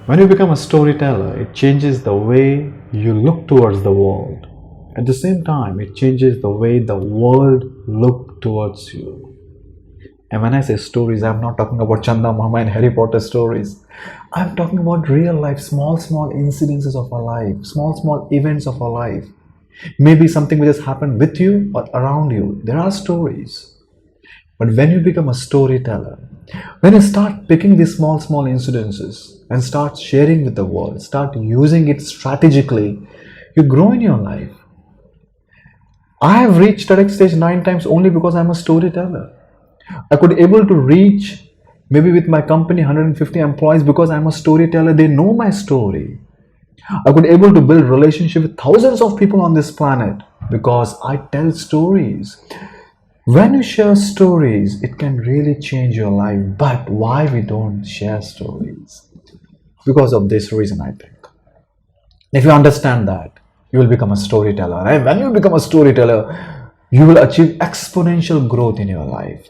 When you become a storyteller, it changes the way you look towards the world. At the same time, it changes the way the world look towards you. And when I say stories, I'm not talking about Chanda Mama and Harry Potter stories. I'm talking about real life, small incidences of our life, small events of our life. Maybe something which has happened with you or around you. There are stories. But when you become a storyteller, when you start picking these small incidences and start sharing with the world, start using it strategically, you grow in your life. I have reached TEDx stage 9 times only because I'm a storyteller. I could able to reach maybe with my company 150 employees because I'm a storyteller. They know my story. I could able to build relationship with thousands of people on this planet because I tell stories. When you share stories, it can really change your life. But why we don't share stories? Because of this reason, I think. If you understand that, you will become a storyteller. And when you become a storyteller, you will achieve exponential growth in your life.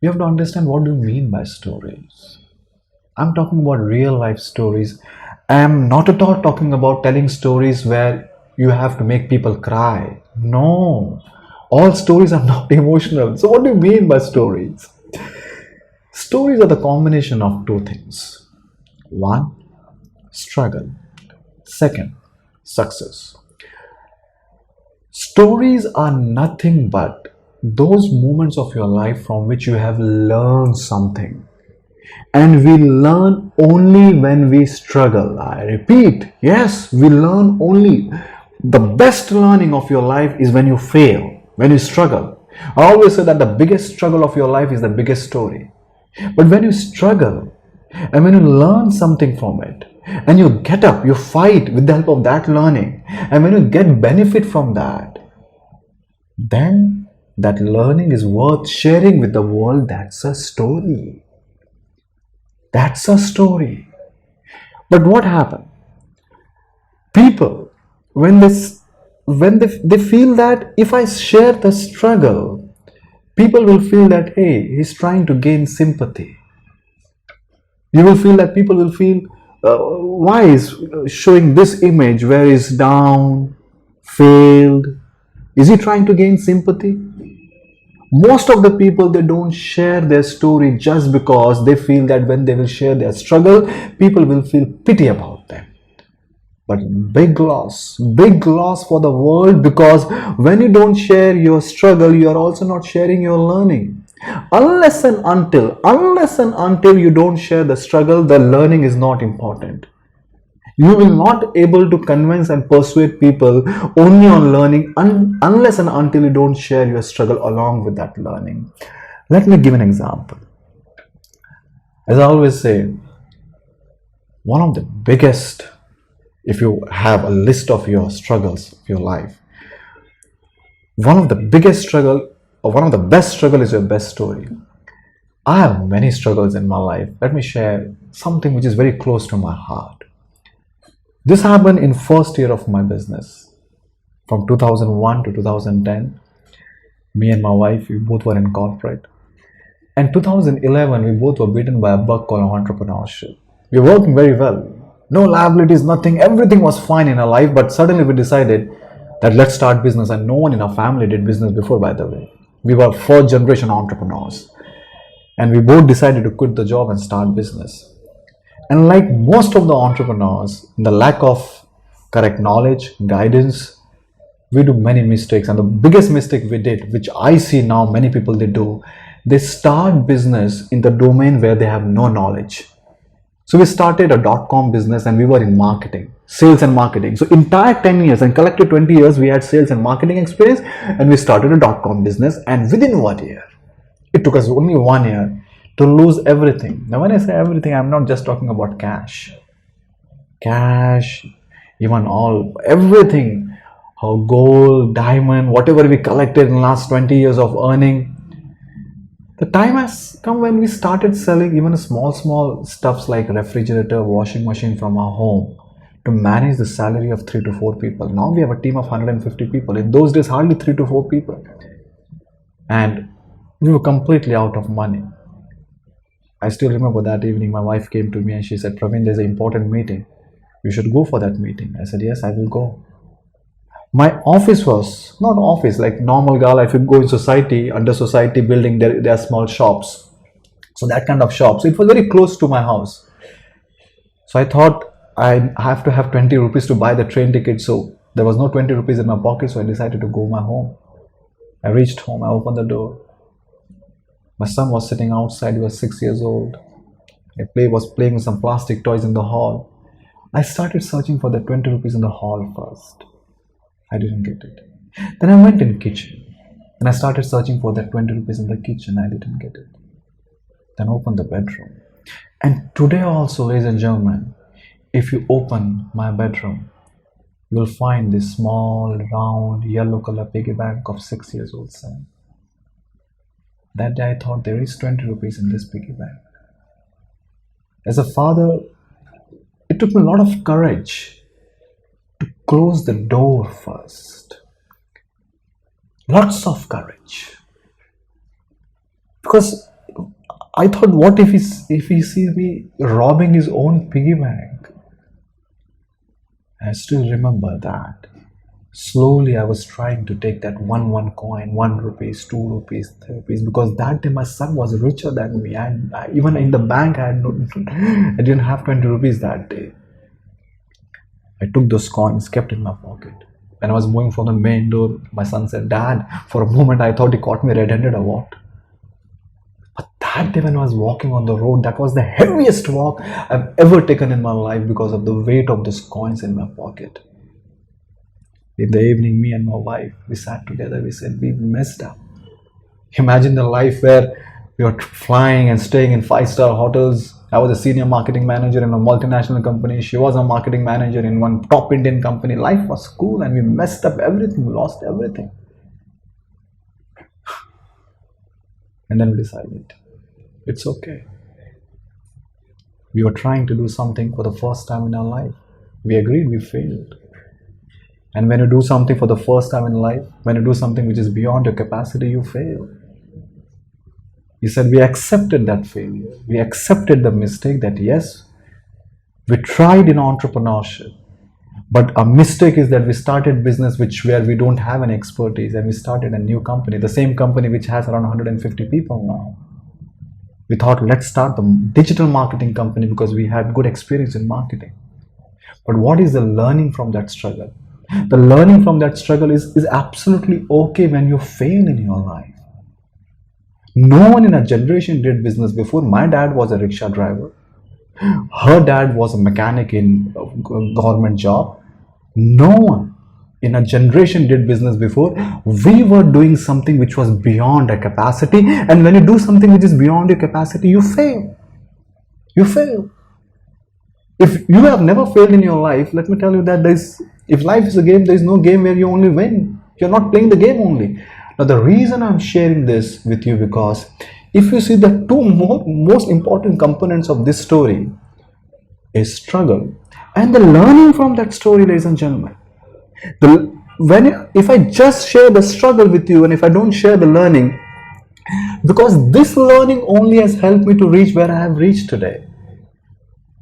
You have to understand what do you mean by stories. I'm talking about real life stories. I'm not at all talking about telling stories where you have to make people cry. No, all stories are not emotional. So, what do you mean by stories? Stories are the combination of two things. One, struggle. Second, success. Stories are nothing but those moments of your life from which you have learned something. And we learn only when we struggle. I repeat, yes, we learn only. The best learning of your life is when you fail, when you struggle. I always say that the biggest struggle of your life is the biggest story. But when you struggle and when you learn something from it, and you get up, you fight with the help of that learning, and when you get benefit from that, then that learning is worth sharing with the world. That's a story. That's a story. But what happened? People, when they feel that if I share the struggle, people will feel that hey, he's trying to gain sympathy. You will feel that people will feel why is showing this image where he's down, failed. Is he trying to gain sympathy? Most of the people, they don't share their story just because they feel that when they will share their struggle, people will feel pity about them. But big loss for the world, because when you don't share your struggle, you are also not sharing your learning. Unless and until you don't share the struggle, the learning is not important. You will not able to convince and persuade people only on learning unless and until you don't share your struggle along with that learning. Let me give an example. As I always say, one of the biggest, if you have a list of your struggles of your life, one of the biggest struggle or one of the best struggle is your best story. I have many struggles in my life. Let me share something which is very close to my heart. This happened in first year of my business. From 2001 to 2010, me and my wife, we both were in corporate. And 2011, we both were beaten by a bug called entrepreneurship. We were working very well. No liabilities, nothing. Everything was fine in our life. But suddenly we decided that let's start business. And no one in our family did business before, by the way. We were fourth generation entrepreneurs. And we both decided to quit the job and start business. And like most of the entrepreneurs, in the lack of correct knowledge, guidance, we do many mistakes. And the biggest mistake we did, which I see now many people they do, they start business in the domain where they have no knowledge. So we started a .com business and we were in marketing, sales and marketing. So entire 10 years and collected 20 years, we had sales and marketing experience, and we started a .com business. And within 1 year, it took us only 1 year to lose everything. Now, when I say everything, I'm not just talking about cash, even everything, our gold, diamond, whatever we collected in the last 20 years of earning. The time has come when we started selling even small stuffs like refrigerator, washing machine from our home to manage the salary of 3 to 4 people. Now we have a team of 150 people. In those days, hardly 3 to 4 people. And we were completely out of money. I still remember that evening my wife came to me and she said, Praveen, there's an important meeting. You should go for that meeting. I said, yes, I will go. My office was not office like normal girl. If you go in society, under society building, there are small shops. So that kind of shops. It was very close to my house. So I thought I have to have 20 rupees to buy the train ticket. So there was no 20 rupees in my pocket. So I decided to go my home. I reached home. I opened the door. My son was sitting outside. He was 6 years old. Was playing with some plastic toys in the hall. I started searching for the 20 rupees in the hall first. I didn't get it. Then I went in kitchen and I started searching for that 20 rupees in the kitchen. I didn't get it. Then opened the bedroom. And today also, ladies and gentlemen, if you open my bedroom, you'll find this small, round, yellow color piggy bank of 6 years old son. That day I thought there is 20 rupees in this piggy bank. As a father, it took me a lot of courage to close the door first. Lots of courage. Because I thought, what if he sees me robbing his own piggy bank? I still remember that. Slowly I was trying to take that one coin, 1 rupees, 2 rupees, 3 rupees, because that day my son was richer than me. And even in the bank, I didn't have 20 rupees that day. I took those coins, kept in my pocket. When I was moving from the main door, my son said, Dad, for a moment I thought he caught me red-handed or what? But that day when I was walking on the road, that was the heaviest walk I've ever taken in my life because of the weight of those coins in my pocket. In the evening, me and my wife, we sat together, we said, we messed up. Imagine the life where we were flying and staying in 5-star hotels. I was a senior marketing manager in a multinational company. She was a marketing manager in one top Indian company. Life was cool and we messed up everything, lost everything. And then we decided, it's okay. We were trying to do something for the first time in our life. We agreed, we failed. And when you do something for the first time in life, when you do something which is beyond your capacity, you fail. He said, we accepted that failure. We accepted the mistake that yes, we tried in entrepreneurship. But a mistake is that we started business where we don't have any expertise and we started a new company, the same company which has around 150 people now. We thought, let's start the digital marketing company because we had good experience in marketing. But what is the learning from that struggle? The learning from that struggle is absolutely okay when you fail in your life. No one in a generation did business before. My dad was a rickshaw driver. Her dad was a mechanic in a government job. No one in a generation did business before. We were doing something which was beyond our capacity. And when you do something which is beyond your capacity, you fail. You fail. If you have never failed in your life, let me tell you that if life is a game, there is no game where you only win. You're not playing the game only. Now, the reason I'm sharing this with you because if you see the two most important components of this story is struggle and the learning from that story, ladies and gentlemen. If I just share the struggle with you and if I don't share the learning, because this learning only has helped me to reach where I have reached today.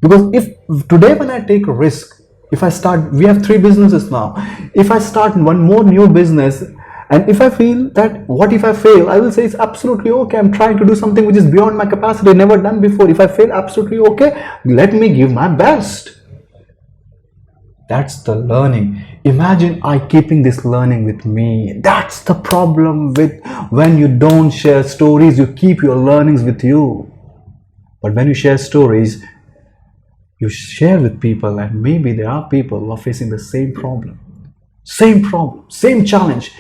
Because if today when I take a risk, if I start, we have 3 businesses now. If I start one more new business, and if I feel that what if I fail, I will say it's absolutely okay. I'm trying to do something which is beyond my capacity, never done before. If I fail, absolutely okay. Let me give my best. That's the learning. Imagine I keeping this learning with me. That's the problem with when you don't share stories, you keep your learnings with you. But when you share stories, you share with people, and maybe there are people who are facing the same problem, same challenge.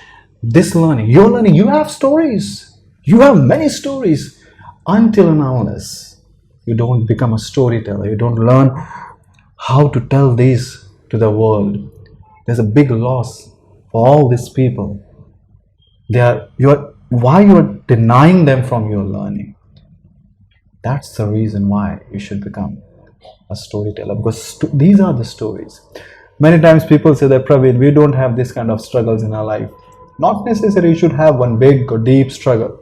This learning, your learning, you have stories. You have many stories. Until and unless you don't become a storyteller, you don't learn how to tell these to the world, there's a big loss for all these people. Why you are denying them from your learning? That's the reason why you should become a storyteller, because these are the stories. Many times people say that, Praveen, we don't have this kind of struggles in our life. Not necessarily you should have one big or deep struggle.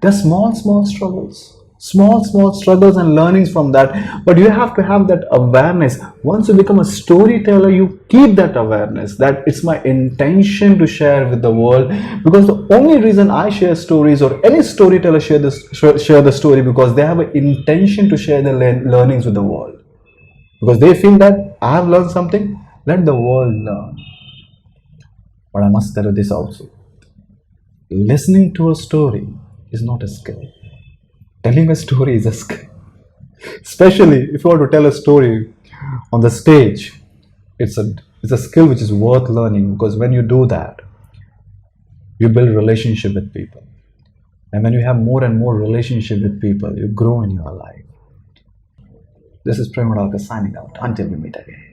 They're small struggles. small struggles and learnings from that. But you have to have that awareness. Once you become a storyteller, you keep that awareness that it's my intention to share with the world, because the only reason I share stories, or any storyteller share the story, because they have an intention to share the learnings with the world, because they feel that I have learned something, let the world learn. But I must tell you this also: listening to a story is not a skill. Telling a story is a skill. Especially if you want to tell a story on the stage, it's a skill which is worth learning, because when you do that, you build relationship with people. And when you have more and more relationship with people, you grow in your life. This is Prem signing out. Until we meet again.